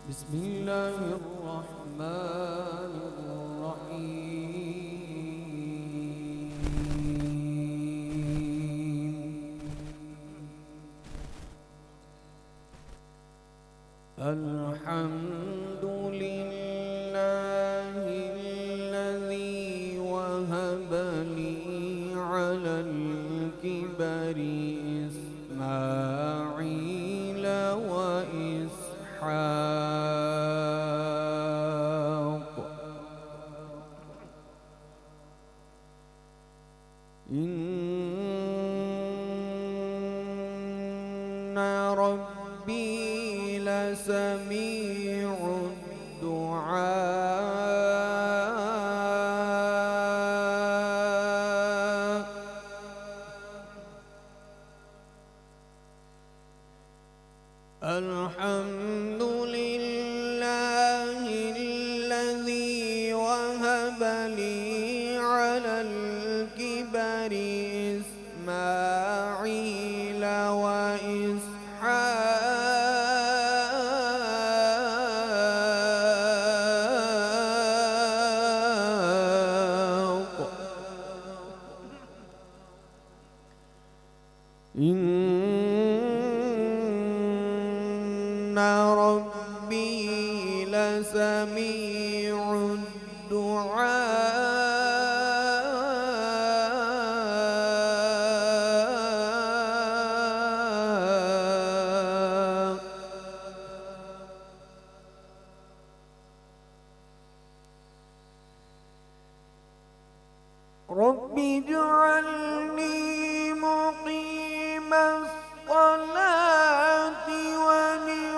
بسم الله الرحمن الرحيم. الحمد لله الذي وهب لي على الكبر إسماعيل وإسحاق إن ربي لسميع الدعاء. الحمد لله الذي وهب لي على الكبر إسماعيل وإسحاق إن ربي لسميع الدعاء. رب اجعلني مقيم الصلاة ومن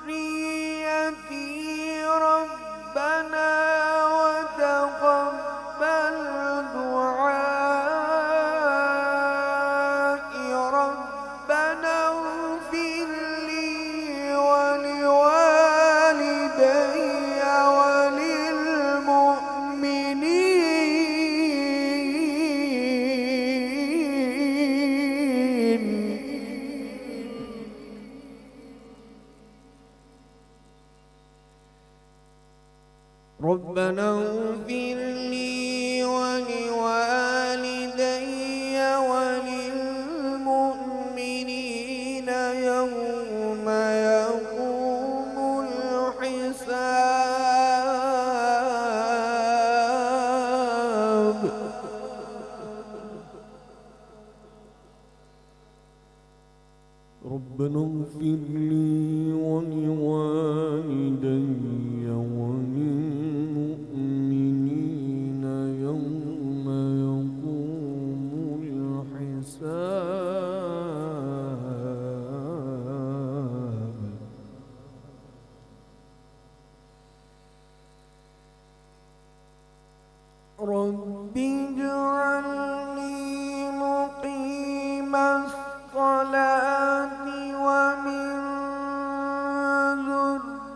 ذريتي ربنا وتقبل دعائي. ربنا اغفر لي ولوالدي ربنا اغفر لي ولوالدي وللمؤمنين يوم يقوم الحساب. ربنا اغفر لي ولوالدي وللمؤمنين يوم يقوم الحساب. رب اجعلني مقيم الصلاة ومن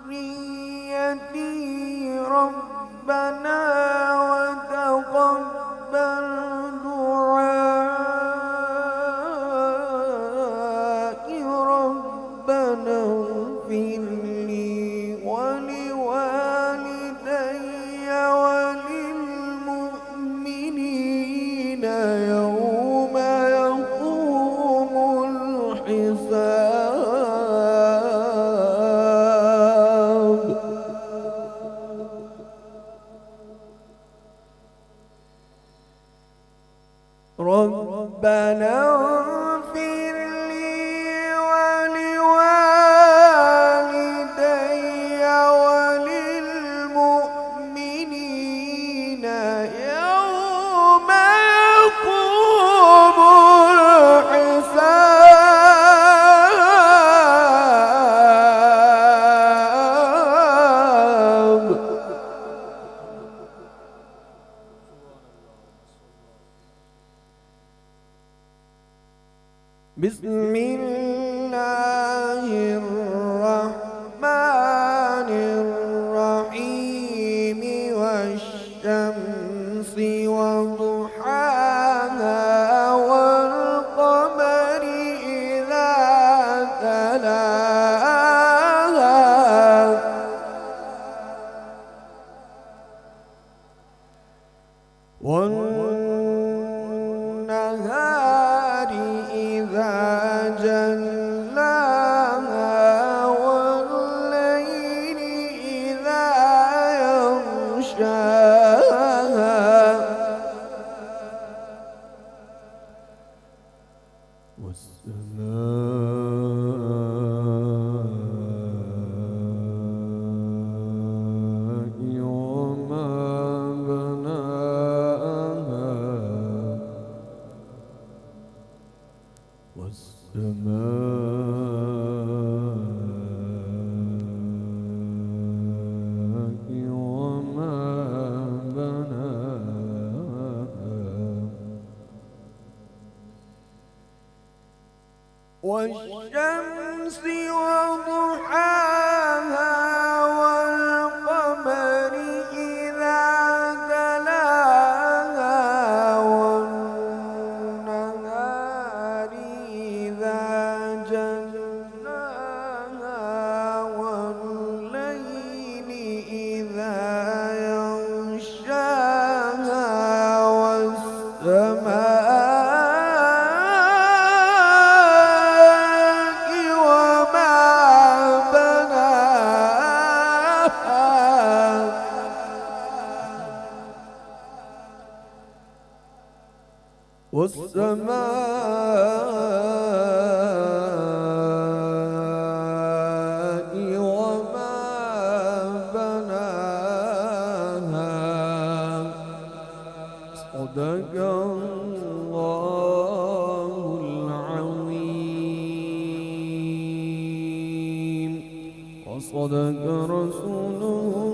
ذريتي ربنا وتقبل دعائي. ربنا اغفر لي ولوالدي وللمؤمنين يوم يقوم الحساب. ربنا اغفر لي ولوالدي وللمؤمنين يوم يقوم الحساب. بسم الله الرحمن الرحيم. والشمس وضحاها والقمر إذا تلاها والسماء وما بناها صدق الله العظيم وصدق رسوله